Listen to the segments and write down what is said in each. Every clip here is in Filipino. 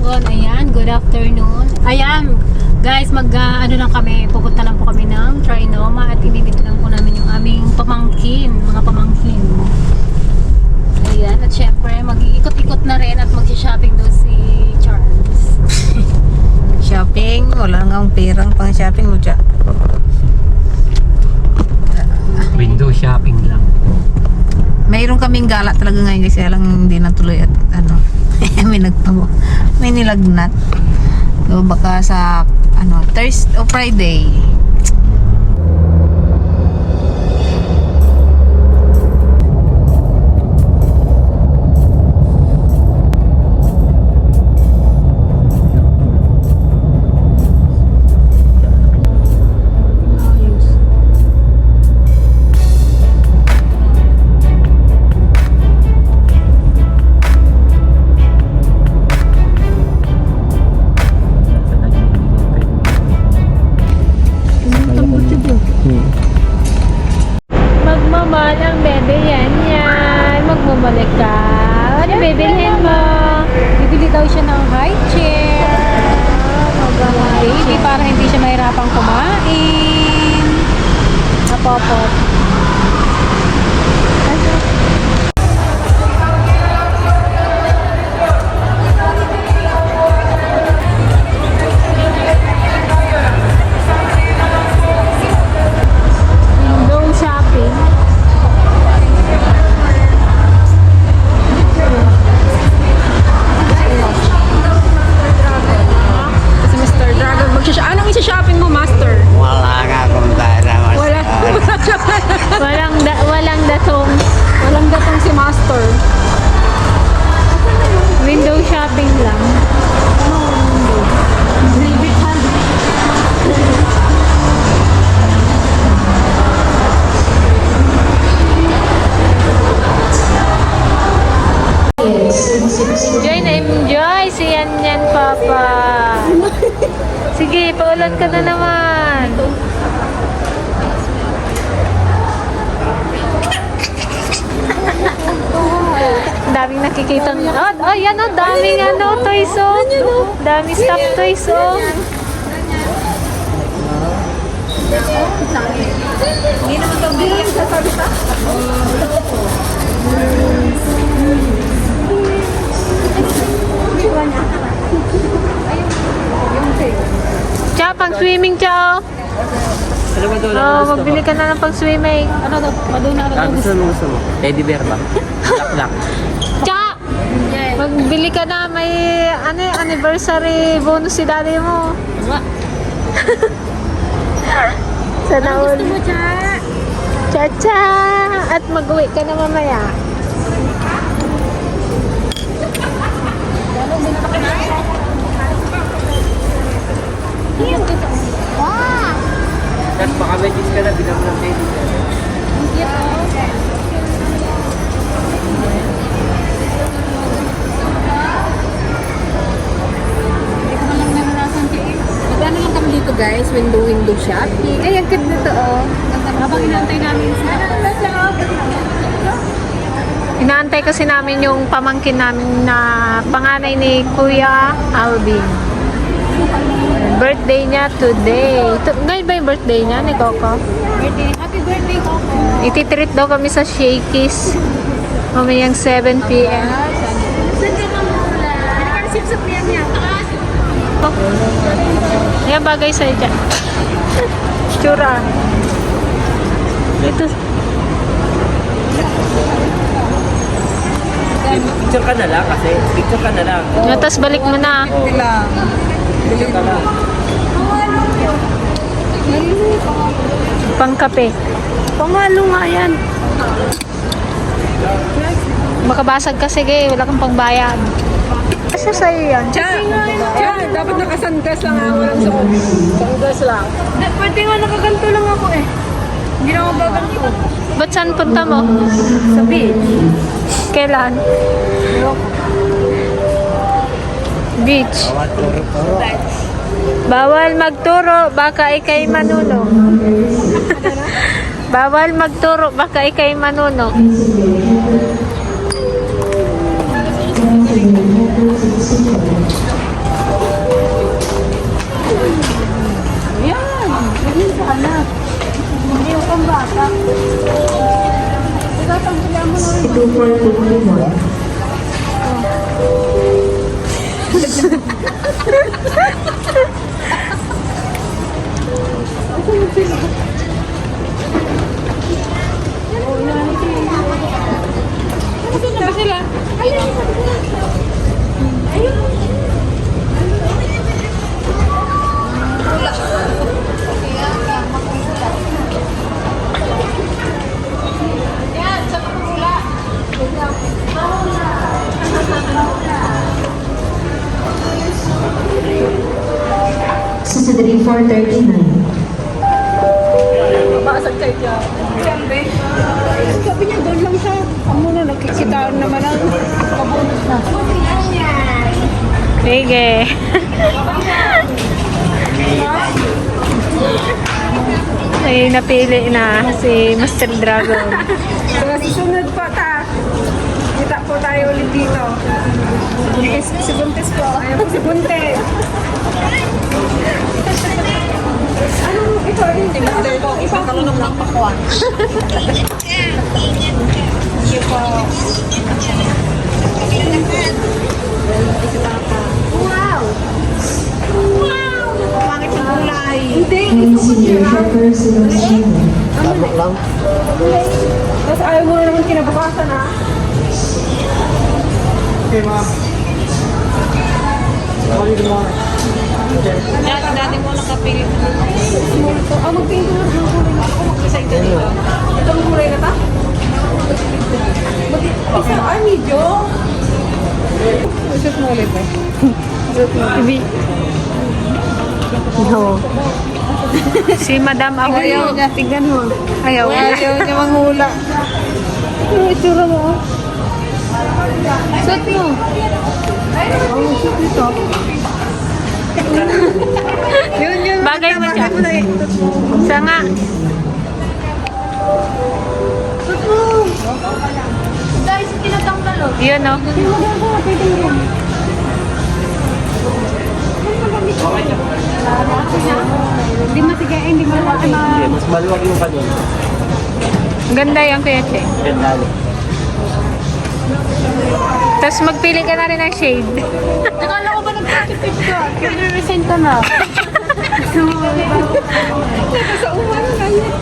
Dragon, ayan, good afternoon. Ayan, guys, ano lang kami, pupunta lang po kami ng Trinoma at ibibito lang po namin yung aming pamangkin, mga pamangkin. Ayan, at syempre, mag-iikot-ikot na rin at mag-shopping doon si Charles. Shopping? Wala nga ang perang pang shopping mo dyan. Window shopping lang. Mayroon kaming gala talaga ngayon kasi lang hindi natuloy at may nilagnat. So baka sa Thursday o Friday. Magmamahal ang bebe yan. Magmamalik ka. Ano bibilhin mo? Bibili daw siya ng high chair. Baby, para hindi siya mahirapang kumain. Napopot. Window shopping. Si Mr. Dragon, anong isa-shopping mo, Master? Wala nga akong pera. Wala. Walang datong. Walang datong si Master. Window shopping lang. Enjoy na enjoy si Yan Papa. Sige, paulan ka na naman. Daming nakikita. Oh, yan oh, daming toys oh. Daming stuff toys oh. Hindi naman daw bilang sa salita. Cha, pang swimming cha. Ano ba daw Oh, magbili ka na ng pang swimming. Ano daw? Maduna daw. gusto mo? Teddy bear ba? Laklak. Cha! Magbili ka na, may anniversary bonus si daddy mo. Sana all. Gusto mo, Cha? Cha-cha! At mag-uwi ka na mamaya. Tapos baka may gis ka na, bilang ng teddy bear. Magkano lang kami dito, guys? Window shopping. Ay, ang cute nito, oh. Habang inantay namin sa... Inaantay kasi namin yung pamangkin namin na panganay ni Kuya Alvin. Birthday niya today. Ngayon ba yung birthday niya ni Coco? Happy birthday, Coco. Ititreat daw kami sa Shakey's mamayang 7 p.m. Pinaka-receive sa priyan niya. Ayan bagay sa'yo dyan. Tsura. Ito. Picture ka na lang kasi. Picture ka na lang. Tapos balik mo na. Picture ka lang. Pangkape. Pangalo nga yan. Makabasag ka sige. Wala kang pangbayad. Kasi sa'yo yan. Cha, dapat naka-sunglass lang ako lang sa mukha. Sunglass lang. Pwede nga nakaganto lang ako eh. Hindi na ako gaganto. Ba't saan punta mo? Sa beach. Kailan? Beach. Bawal magturo, baka ikay manuno. Bawal magturo, baka ikay manuno. Susunod 439. Mabasag kayo dyan. Siyempre. Sabi niya, doon lang siya. Ang muna, nagkikitaan naman ang kabunot na. Sige. Ay, napili na si Master Dragon. So, susunod po ta. Kita po tayo ulit dito. Si Buntes po. Ayan po si Buntes. Ano ito? Hindi mo ito. Isang kalunok ng pakuan. Sige po. Wow! Wow! Pangit sa kulay. Hindi. Senior Shepherd Sebastian. Tabok lang. Tapos ayaw mo na naman kinabukasan ha. Okay, ma'am. Sorry, good morning. Dati mo nakapili. Ah, magpinto na ng kulay na ako. Mag-design ka dito. Ito ang kulay na ta? Isa, ay, medyo. Shoot mo ulit eh. Ibi. No. Si Madam Ahoy. niya, tignan mo. Ayaw. Ayaw niya manghula. Ano itsura mo? Suot mo. Oh, shoot dito. Yun. Bagay mo siya. Sa nga. Shoot mo. Guys, tinatanggal oh. Yun o. Hindi mo daw ko, pwede mo. Hindi matigay, hindi malaki na. Okay, mas maluwag yung kanina. Ganda yung Kuya Che. Ganda. Tapos magpili ka na rin ng shade. Nakala ko ba nag-attitude ka? Kaya-resign ka na. Sa umano na yun.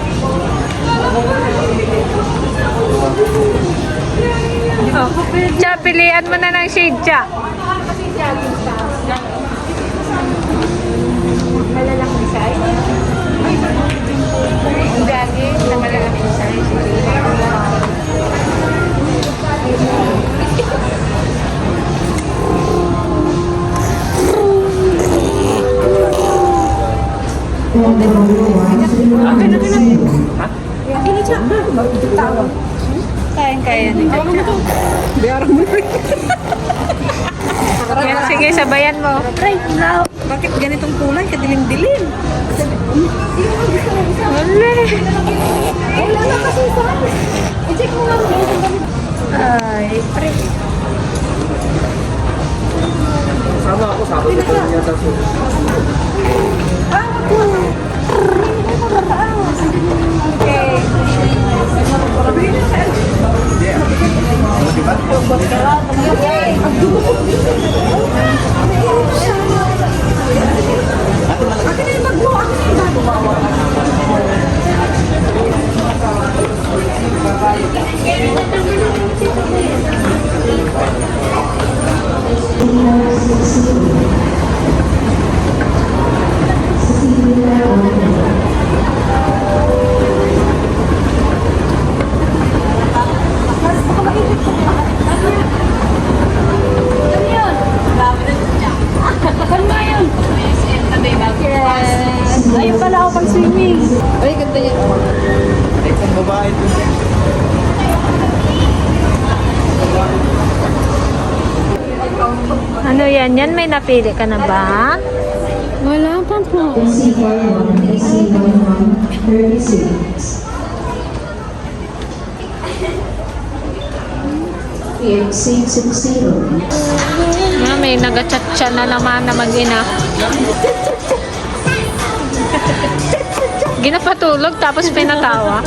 Cha, pilihan mo na ng shade, Cha. Malalaking size? Ang dagi, na malalaking size. Kaya ni Biyaran mo rin. Yan, sige, sabayan mo. Bakit ganitong kulay? Kadilim-dilim. Wala. Wala na kasi sa akin. I-check mo nga. Ay, pre. Sama ako, sabi ko niya daw siya. Okay. Ayun pala ako pag-swimming. Ay, ganda niya. Ay, kung babae ito. Ano yan? Yan, may napili ka na ba? Wala pa po. AC41, AC1136. PH660. May nagachat-chat na naman na mag-ina. Ginapatulog tapos pinatawa.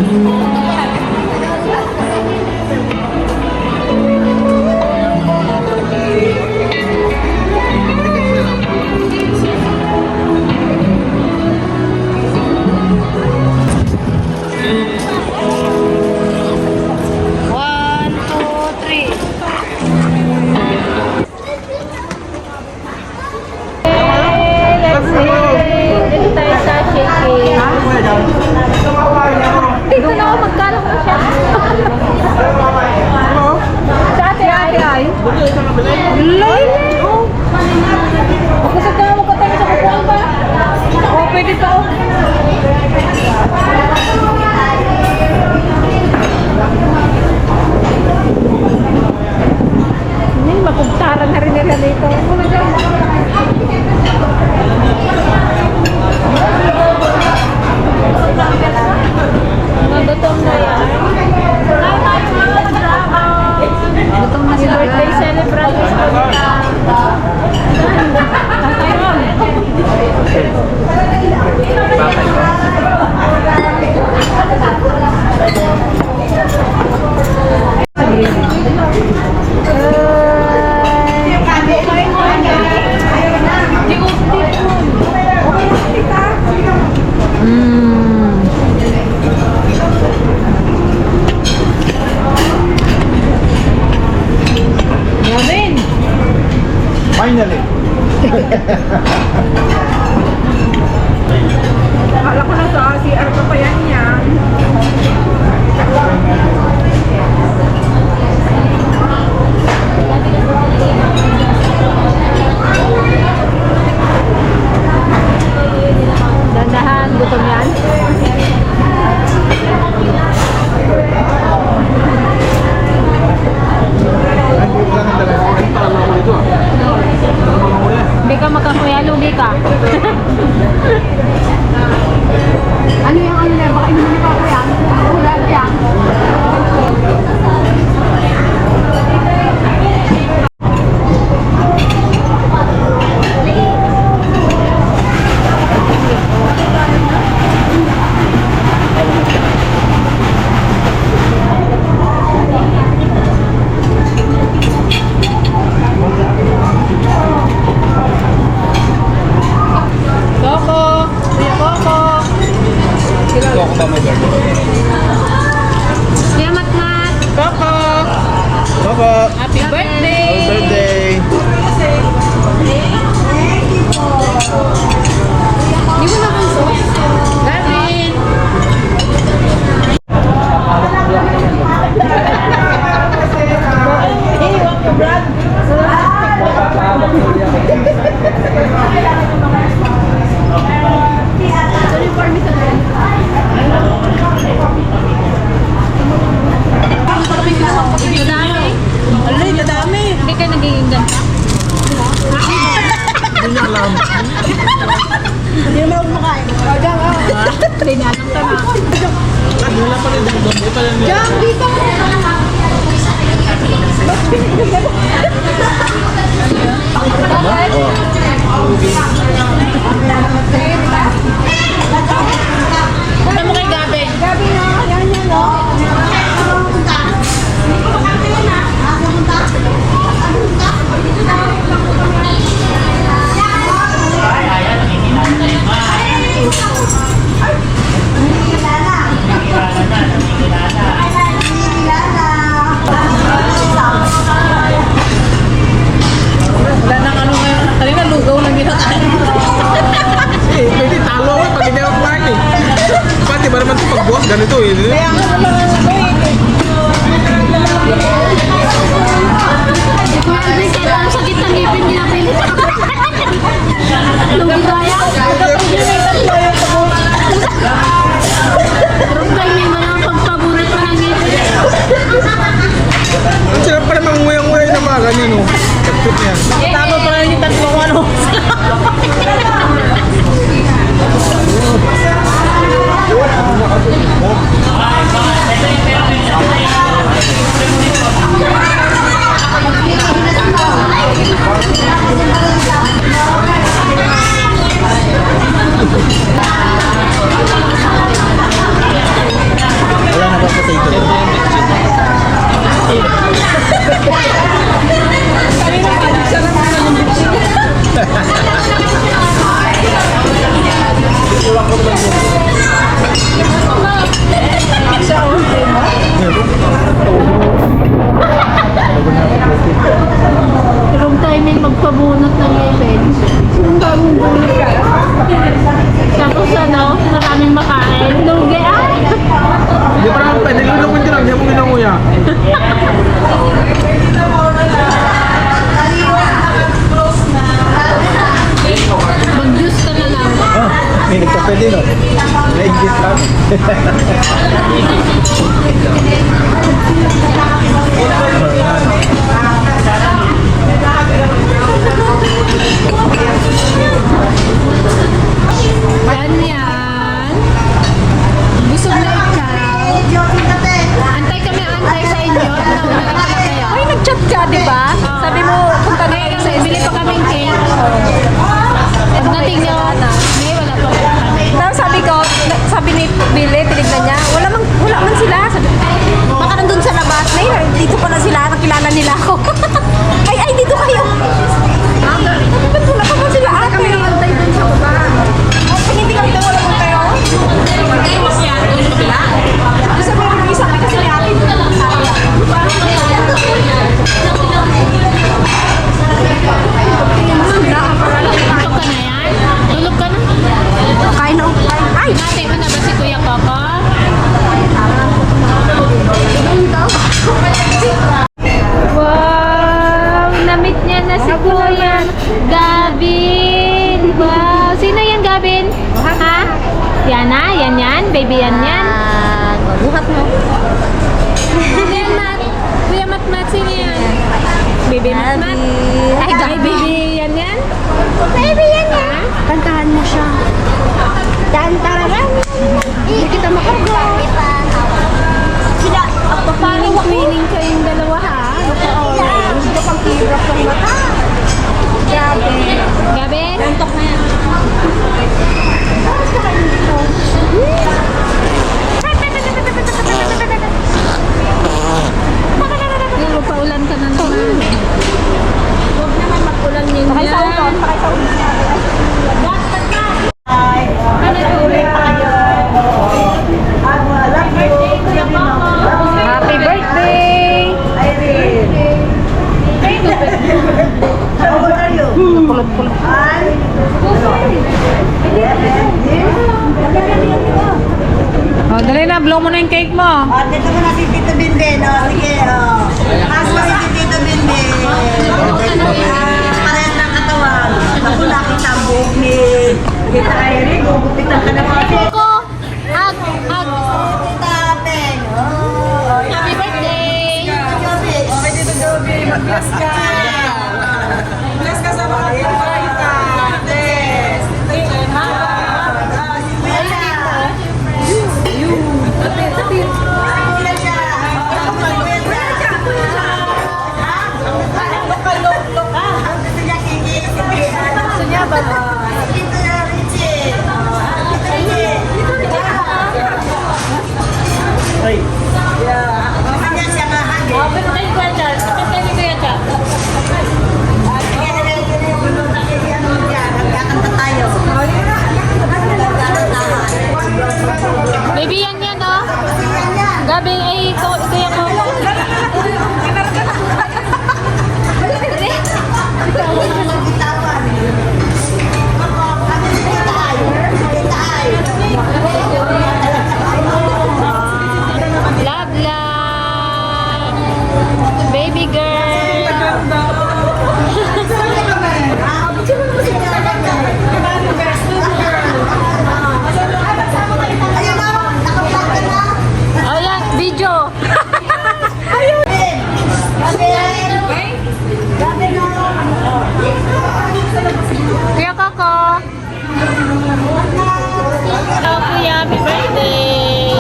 One, two, three. Dito tayo sa shaking. Dito na ako magkano ko siya. Sa ate ay. Lay! Ako sa kaya magkatayo sa kukuhan ba? Oo, pwede to. Hindi, magkugtaran na rin nila dito. Mga gutom na yan. Gutom na sila. Birthday celebrants ko nila. Finally! Akala ko na sa CR pa pa yan yan. Dandahan, gutom yan. Hindi ka makakuya, lugi ka. Ano yung ano na? Baka inumin pa ko yan. Wala yan. Coco ba mo dyan? Kuya Matmat. Coco! Happy birthday! Happy birthday! Di mo na kang sauce? Gavin! Alay, madami. Hindi ka nagiging ganda. Hindi niya alam. Hindi naman ako makain. Hindi niya alam ka na. Hindi wala pa rin. Hindi pa rin. Jam, dito! Punta mo kay Gavin. Gabi na, yan yan no? Wala nang ano ngayon. Kanina lugaw lang ginakain. Pwede talo ako pag hindi ako kumain eh. Pati ba naman ito pagbukas ganito eh. Kaya nga naman ano eh. Kuya Alvin, kaya lang sakit ng ngipin niya pilit. Lugi kaya. Pero kaya may mga pagpaborit pa ng ngipin. Ang sarap pa naman nguyang-nguyay na mga ganyan oh. Kapit yan. Tama pa lang yung tatlong ano. pala nila ako. ay, dito kayo. Ba't wala pa ba sila ate? Kami nakantay dun sa baba. Hindi kami na wala tayo? Gusto mo namin isa kasi may ate. Tulog ka na yan? Tulog ka na? Kain na. Ay! Ate mo na ba si Kuya Coco? Wow! Namit niya na si Kuya Gavin! Wow! Sino yan, Gavin? Ha? Yana? Yan? Baby yan? Buhat mo. Kuya Mat! Kuya Mat, sino yan? Baby Mat? Ay, baby yan? Baby yan? Kantahan mo siya. Tantaran. Hindi kita makagat. Sila, Paano winning kayong dalawa, ha? Hindi ka pang hirap ng mata. Grabe. Gavin? Tantok na yan. Pero paulan ka na naman. Huwag naman mag-ulan yun. Sakay sa auto. Happy birthday! Oh, dali na, blow mo na yung cake mo. Oh, dito mo na si Tito Binben. Oh, sige, oh. Mas mo si Tito Binben. Parehas ng katawan. Ako nakita ang buhok ni Tita Irene. Gugupitan ka na mga Coco! Hug! Tita Peng. Oh, Happy birthday! okay, Tito Joby. Mag-bless ka. Bless ka sa mga tita. Bless. Baby yan, oh. Gabi, ay, Kuya Coco. Love, love. Baby girl. Oh, yan, video. Kuya Coco. Hello, Kuya. Happy birthday.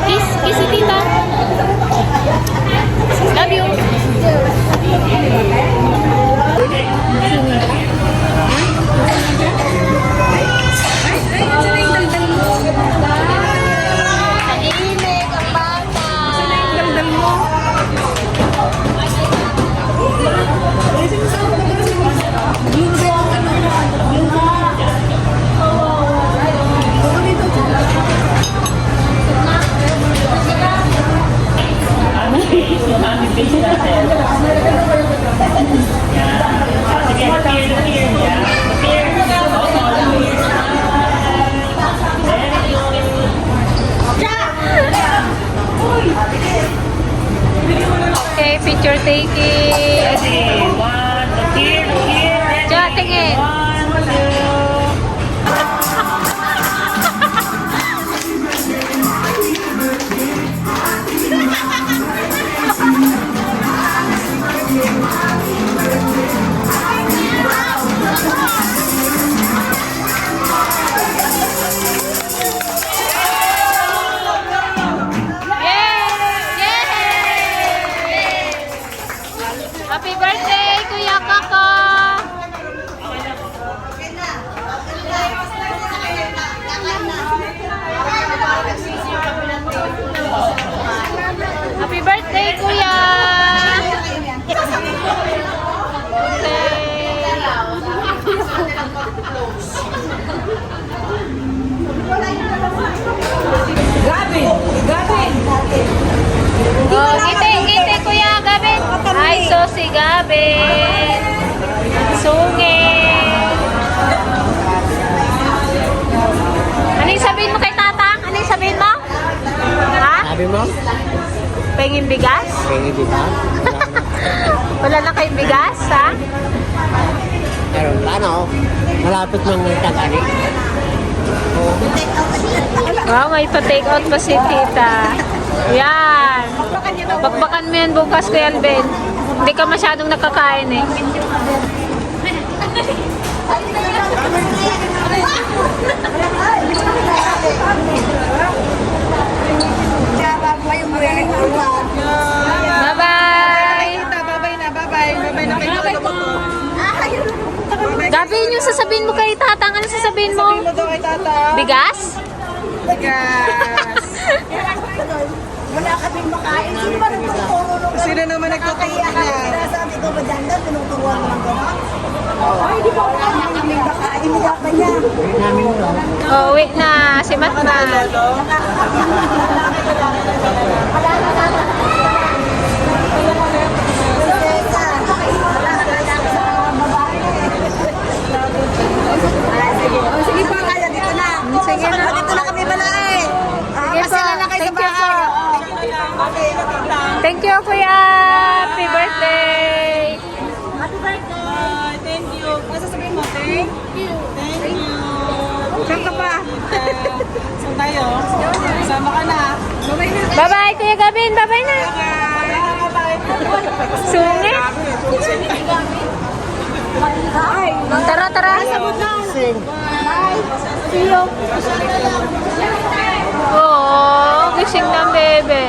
Kiss si tita. Love you. Tahimik ang bata. Okay, picture taking. Ja, tingin. Yay! Happy birthday! Gabin. Sungit. Ano yung sabihin mo kay Tatang? Ano yung sabihin mo? Ha? Sabi mo? Pengin bigas? Pengi di ba? Wala na kayong bigas, ha? Pero ano, malapit mang tagani. Wow, may pa-take out pa si Tita. Yan. Bakbakan mo yan bukas, Kuya Alben. Hindi ka masyadong nakakain eh. Bye-bye! Babay na, babay. Babay na kayo. Gabi, yung sasabihin mo kay Tatang, ano sasabihin mo? Sabihin mo daw kay tata. Bigas? Bigas. Wala kaming makain. Sino ba nagtuturo nung Sino naman nagtuturo niya? sabi ko ba dyan daw, tinuturuan mo ng gano'n? Ay, di ba wala na kaming makain? Nila pa niya. Oh, wait na. Si Matman. Sige pa, kaya dito na. Sige na. Dito na kami pala eh. Sige po. Masala na kayo sa Thank you po. bahay. Thank you, Kuya. Happy birthday. Happy birthday. Thank you. Ano sasabihin mo? Thank you. Thank you. Saan ka pa? Saan tayo? Sama ka na. Babay na. Bye-bye, Kuya Gavin. Bye-bye na. Sungit. Tara, tara. Oo, gising ng bebe.